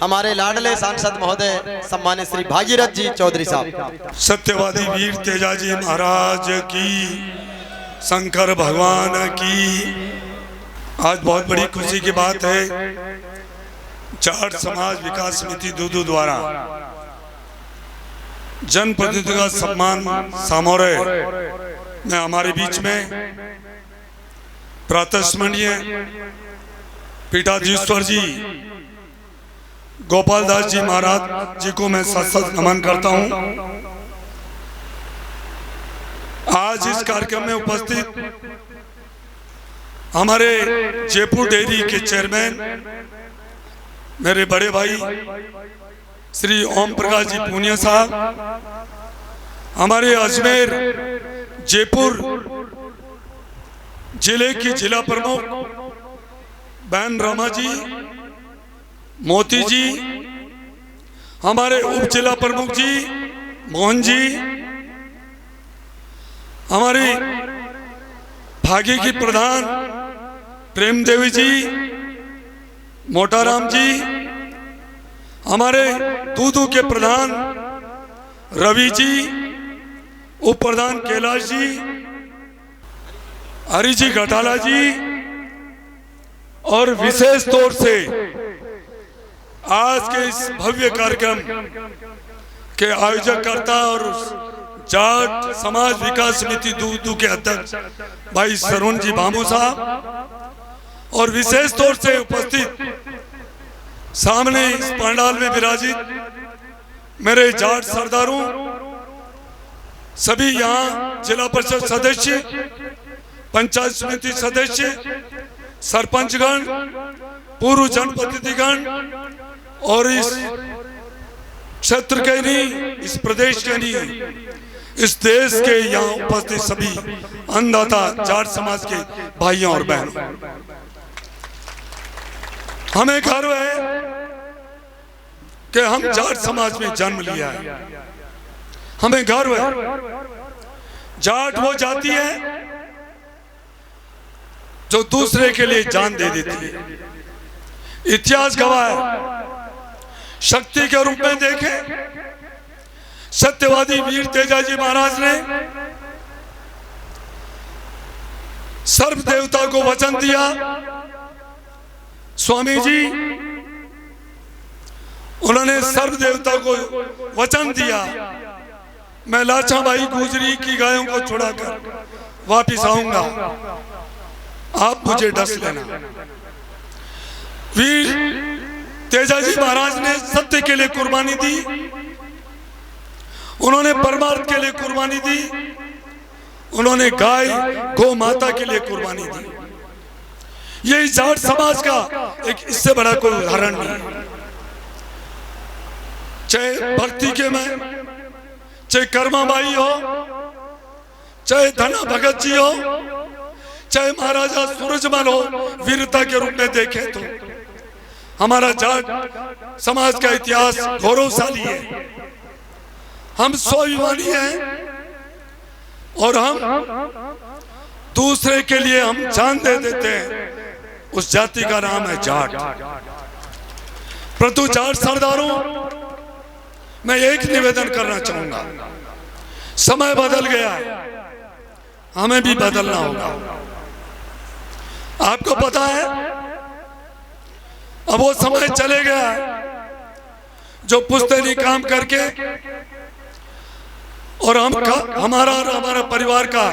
हमारे लाडले सांसद महोदय सम्मानित श्री भागीरथ जी चौधरी साहब। सत्यवादी वीर तेजाजी महाराज की, शंकर भगवान की। आज बहुत बड़ी खुशी की बात है, जाट समाज विकास समिति दूदू द्वारा जनप्रतिनिधियों का सम्मान समारोह में हमारे बीच में प्रातस्मरणीय पीठाधीश्वर जी गोपाल दास जी महाराज जी को मैं सत नमन करता हूं। आज इस कार्यक्रम में उपस्थित हमारे जयपुर डेयरी के चेयरमैन मेरे बड़े भाई श्री ओम प्रकाश जी पूनिया साहब, हमारे अजमेर जयपुर जिले की जिला प्रमुख बहन रमा जी, मोती जी, हमारे उप जिला प्रमुख जी मोहन जी, हमारी भागी की प्रधान प्रेम देवी जी, मोटाराम जी, हमारे दूदू के प्रधान रवि जी, उप प्रधान कैलाश जी, हरि जी घटाला जी, और विशेष तौर से आज के इस भव्य कार्यक्रम के आयोजक करता और जाट समाज विकास समिति दूदू के अध्यक्ष भाई सरुण जी भामू साहब, और विशेष तौर से उपस्थित सामने इस पंडाल में विराजित मेरे जाट सरदारों, सभी यहाँ जिला परिषद सदस्य, पंचायत समिति सदस्य, सरपंचगण, पूर्व जनप्रतिनिधिगण और इस क्षेत्र के नहीं, इस प्रदेश के नहीं, इस देश के यहाँ उपस्थित सभी अन्नदाता जाट समाज के भाइयों और बहनों, हमें गर्व है कि हम जाट समाज में जन्म लिया है। हमें गर्व है, जाट वो जाति है जो दूसरे के लिए जान दे देती है। इतिहास गवाह है, शक्ति के रूप में देखे सत्यवादी वीर तेजाजी महाराज ने सर्व देवता को वचन दिया। स्वामी जी उन्होंने सर्व देवता को वचन दिया, मैं लाचा भाई गुजरी की गायों को छुड़ाकर वापिस आऊंगा, आप मुझे डस लेना। वीर तेजाजी महाराज ने सत्य के लिए कुर्बानी दी, उन्होंने परमार्थ के लिए कुर्बानी दी, उन्होंने गाय गौ माता के लिए कुर्बानी दी। ये जाट समाज का एक इससे बड़ा कोई उदाहरण नहीं, चाहे भक्ति के में, चाहे कर्मा बाई हो, चाहे धना भगत जी हो, चाहे महाराजा सूरजमल हो, वीरता के रूप में देखें तो हमारा जाट समाज का इतिहास गौरवशाली है। हम स्वाभिमानी हैं और हम दूसरे के लिए हम जान दे देते हैं, उस जाति का नाम है जाट। परंतु जाट सरदारों, मैं एक निवेदन करना चाहूंगा, समय बदल गया है, हमें भी बदलना होगा। आपको पता है अब वो समय चले गया जो पुश्तैनी काम करके और हमारा और हमारा परिवार का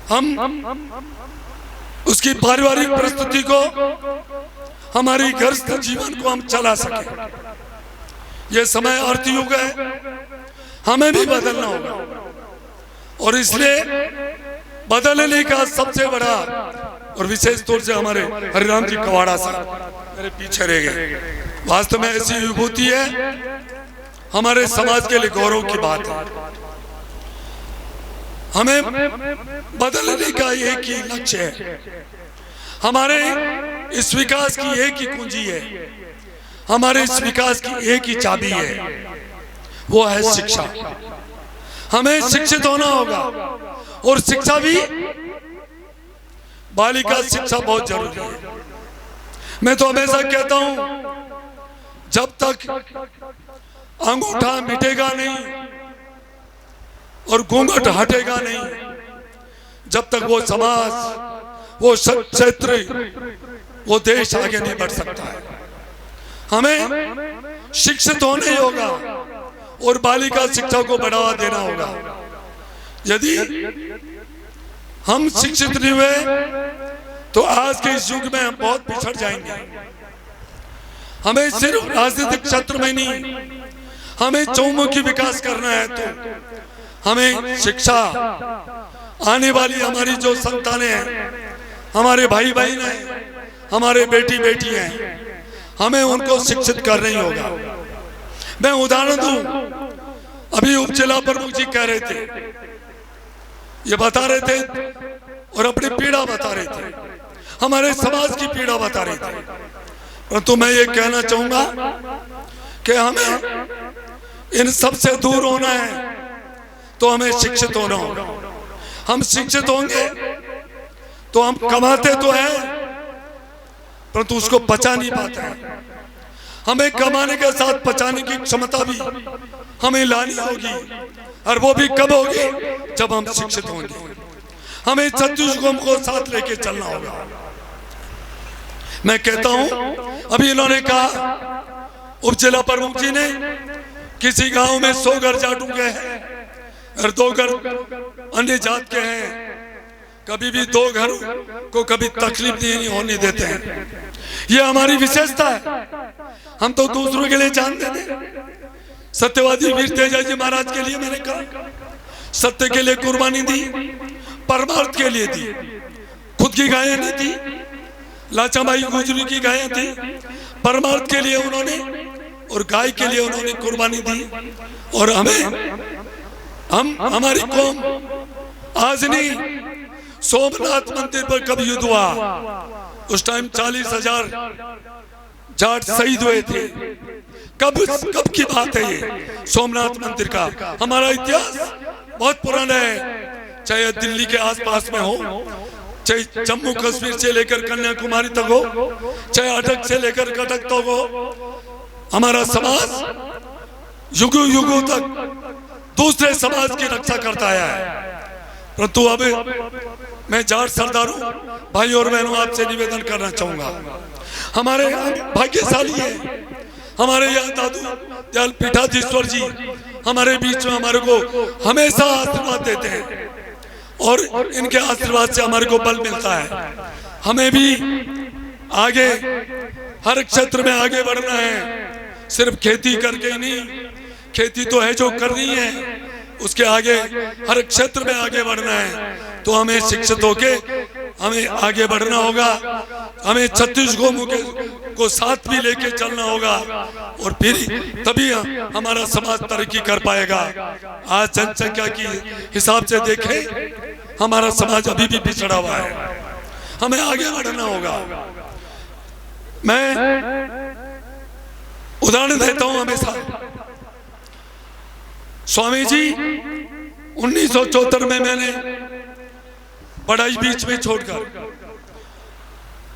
हम उसकी पारिवारिक परिस्थिति को, हमारी गृहस्थ जीवन को हम चला सके। ये समय आरती युग है, हमें भी बदलना होगा और इसलिए बदलने का सबसे बड़ा और विशेष तौर से हमारे हरिराम जी कवाड़ा साहब मेरे पीछे रह गए। वास्तव में ऐसी विभूति है, हमारे समाज के लिए गौरव की बात है। हमें बदलने का एक ही लक्ष्य है, हमारे इस विकास की एक ही कुंजी है, हमारे इस विकास की एक ही चाबी है, वो है शिक्षा। हमें शिक्षित होना होगा और शिक्षा भी बालिका शिक्षा बहुत जरूरी है। मैं तो हमेशा कहता हूं जब तक अंगूठा मिटेगा नहीं और घूंघट हटेगा नहीं, जब तक वो समाज, वो क्षेत्र, वो देश आगे नहीं बढ़ सकता है। हमें शिक्षित होना ही होगा और बालिका शिक्षा को बढ़ावा देना होगा। यदि हम शिक्षित नहीं हुए तो आज के इस युग में हम बहुत पिछड़ जाएंगे। हमें सिर्फ राजनीतिक क्षेत्र में नहीं, हमें चौमुखी विकास करना है तो हमें शिक्षा, आने वाली हमारी जो संतानें हैं, हमारे भाई बहन हैं, हमारे बेटी बेटी हैं, हमें उनको शिक्षित करना ही होगा। मैं उदाहरण दूं, अभी उप जिला प्रमुख जी कह रहे थे, ये बता रहे थे और अपनी पीड़ा बता रहे थे, हमारे समाज की पीड़ा बता रहे थे। परंतु मैं ये कहना चाहूंगा कि हमें इन सब से दूर होना है तो हमें शिक्षित होना होगा। हम शिक्षित होंगे तो हम कमाते तो हैं परंतु उसको पचा नहीं पाते हैं। हमें कमाने के साथ पचाने की क्षमता भी हमें लानी होगी, और वो भी कब होगी? जब हम शिक्षित होंगे। हमें छत्तीसगढ़ को साथ लेके चलना होगा। मैं कहता हूं, अभी इन्होंने कहा उप जिला प्रमुख जी ने, किसी गांव में 100 घर जाटू के हैं और 2 घर अन्य जात के हैं, कभी भी 2 घर को कभी तकलीफ नहीं होने देते हैं। ये हमारी विशेषता है। हम तो दूसरों के लिए जान देते। सत्यवादी वीर तेजाजी महाराज के लिए मैंने कहा, सत्य के लिए कुर्बानी दी, परमार्थ के लिए दी, खुद की गायें नहीं थी, लाचाबाई गुजरी की गायें थी, परमार्थ के लिए उन्होंने और गाय के लिए उन्होंने कुर्बानी दी। और हमारी कौम आज नहीं, सोमनाथ मंदिर पर कब युद्ध हुआ, उस टाइम 40,000 जाट शहीद हुए थे। कब की बात है ये? सोमनाथ मंदिर का हमारा इतिहास बहुत पुराना है। चाहे दिल्ली के आसपास में हो, चाहे जम्मू कश्मीर से लेकर कन्याकुमारी तक हो, चाहे अटक से लेकर कटक तक हो, हमारा समाज युगों युगों तक दूसरे समाज की रक्षा करता आया है। परंतु अब मैं जाट सरदार हूं, भाई और बहनों, आपसे निवेदन करना चाहूंगा, हमारे भाग्यशाली है, हमारे यहाँ दादू दयाल पीठाधीश्वर जी हमारे बीच में हमारे को हमेशा आशीर्वाद देते हैं और इनके आशीर्वाद से हमारे को बल मिलता है। हमें भी आगे हर क्षेत्र में आगे बढ़ना है, सिर्फ खेती करके ही नहीं, खेती तो है जो करनी है, उसके आगे हर क्षेत्र में आगे बढ़ना है। तो हमें शिक्षित होके हमें आगे बढ़ना होगा, हमें छत्तीसगढ़ को साथ भी लेके चलना होगा और फिर तभी हमारा समाज तरक्की कर पाएगा। आज जनसंख्या की हिसाब से देखें, हमारा समाज अभी भी पिछड़ा हुआ है, हमें आगे बढ़ना होगा। मैं उदाहरण देता हूं हमेशा, स्वामी जी 1974 में मैंने पढ़ाई बीच में छोड़कर,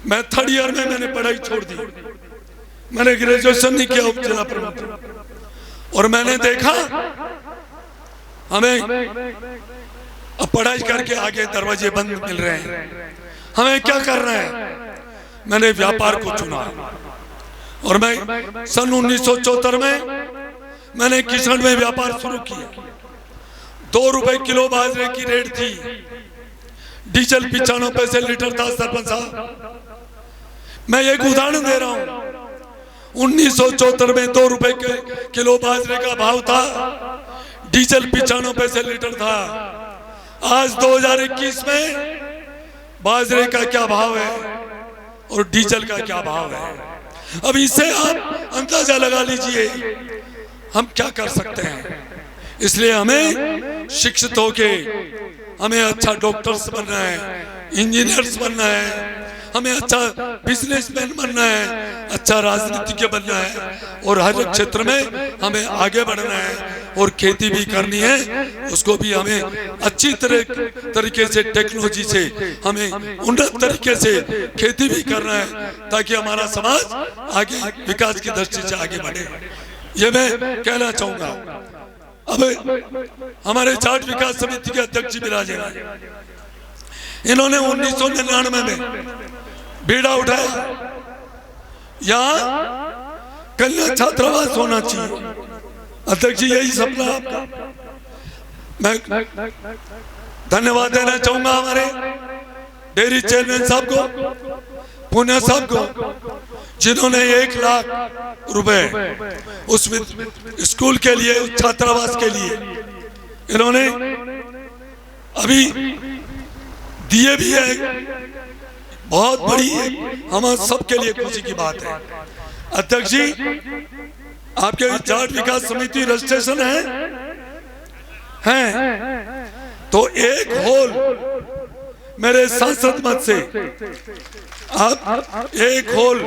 मैं 3rd ईयर में मैंने पढ़ाई छोड़ दी, मैंने ग्रेजुएशन नहीं किया उप जिला प्रमुख। और मैंने देखा हमें अब पढ़ाई करके आगे दरवाजे बंद मिल रहे हैं, हमें क्या करना है? मैंने व्यापार को चुना और मैं सन 1974 में मैंने किसान में व्यापार शुरू किया। 2 रुपए किलो बाजरे की रेट थी, डीजल 95 पैसे लीटर था। सरपंच साहब, मैं एक उदाहरण दे रहा हूं, 1974 में 2 रुपए किलो बाजरे का भाव था, डीजल 95 पैसे लीटर था। आज 2021 में बाजरे का क्या भाव है और डीजल का क्या भाव है? अब इससे आप अंदाजा लगा लीजिए हम क्या कर सकते हैं। इसलिए हमें शिक्षित होके हमें अच्छा डॉक्टर्स बनना है, इंजीनियर्स बनना है, हमें अच्छा बिजनेसमैन बनना है, अच्छा राजनीतिज्ञ बनना है और हर क्षेत्र में हमें आगे बढ़ना है। और खेती भी करनी है, उसको भी हमें अच्छी तरीके से टेक्नोलॉजी से हमें उन्नत तरीके से खेती भी करना है, ताकि हमारा समाज आगे विकास की दृष्टि से आगे बढ़े। ये मैं कहना चाहूंगा। अब हमारे जाट विकास समिति के अध्यक्ष जी विराजमान, इन्होंने 1999 में बीड़ा उठाया, यहाँ कन्या छात्रावास होना चाहिए। अध्यक्ष जी यही सपना आपका। मैं धन्यवाद देना चाहूंगा हमारे डेयरी चेयरमैन साहब को, पुणे साहब को, जिन्होंने 1 लाख रुपए उस स्कूल के लिए, उस छात्रावास के लिए इन्होंने अभी दिए भी है। बहुत बड़ी हम सबके लिए खुशी की बात है। अध्यक्ष जी, आपके जाट विकास समिति रजिस्ट्रेशन है तो एक होल मेरे सांसद मत से आप एक होल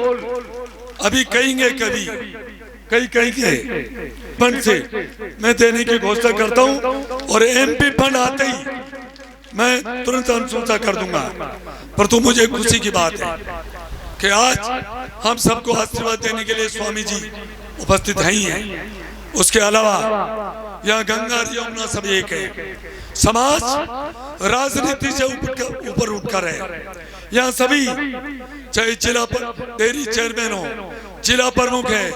अभी कहेंगे, कभी कहीं कहेंगे फंड से मैं देने की घोषणा करता हूं, और एमपी फंड आते ही मैं तुरंत अनुशंसा कर दूंगा। पर तो मुझे खुशी की बात है कि आज हम सबको आशीर्वाद देने के लिए स्वामी जी उपस्थित ही हैं। उसके अलावा यहाँ गंगा यमुना सब एक है। समाज राजनीति से ऊपर उठकर है। यहाँ सभी, चाहे जिला डेयरी चेयरमैन हो, जिला प्रमुख है,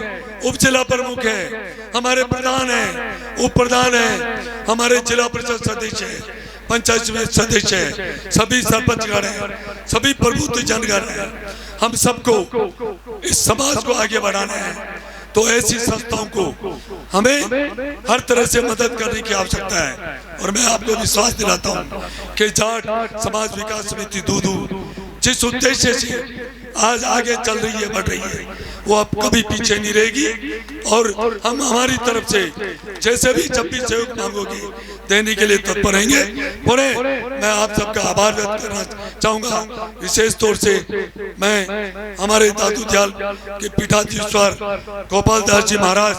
उप जिला प्रमुख है, हमारे प्रधान है, उप प्रधान है, हमारे जिला परिषद सदस्य है, पंचायत समिति सदस्य है, सभी सरपंचगण है, सभी प्रबुद्ध जनगण है। हम सबको इस समाज को आगे बढ़ाना है, तो ऐसी संस्थाओं को हमें हर तरह से मदद करने की आवश्यकता है। और मैं आपको विश्वास दिलाता हूं कि जाट समाज विकास समिति दूदू जिस उद्देश्य से आज आगे चल रही है, बढ़ रही है, वो अब कभी पीछे नहीं रहेगी। और हम हमारी तरफ से जैसे भी जब भी सहयोग मांगोगे देने के लिए तत्पर रहेंगे। पुणे मैं आप सबका आभार व्यक्त करना चाहूंगा। विशेष तौर से मैं हमारे दादू दयाल के पीठाधीश्वर गोपाल दास जी महाराज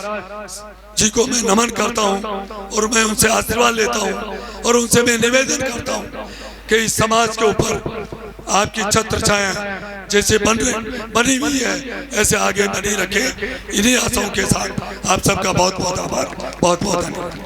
जी को मैं नमन करता हूं, और मैं उनसे आशीर्वाद लेता हूं, और उनसे मैं निवेदन करता हूं कि इस समाज के ऊपर आपकी छत्र छाया जैसे बनी हुई है, ऐसे आगे बनी रखे। इन्हीं आशाओं के साथ आप सबका बहुत बहुत आभार, बहुत बहुत धन्यवाद।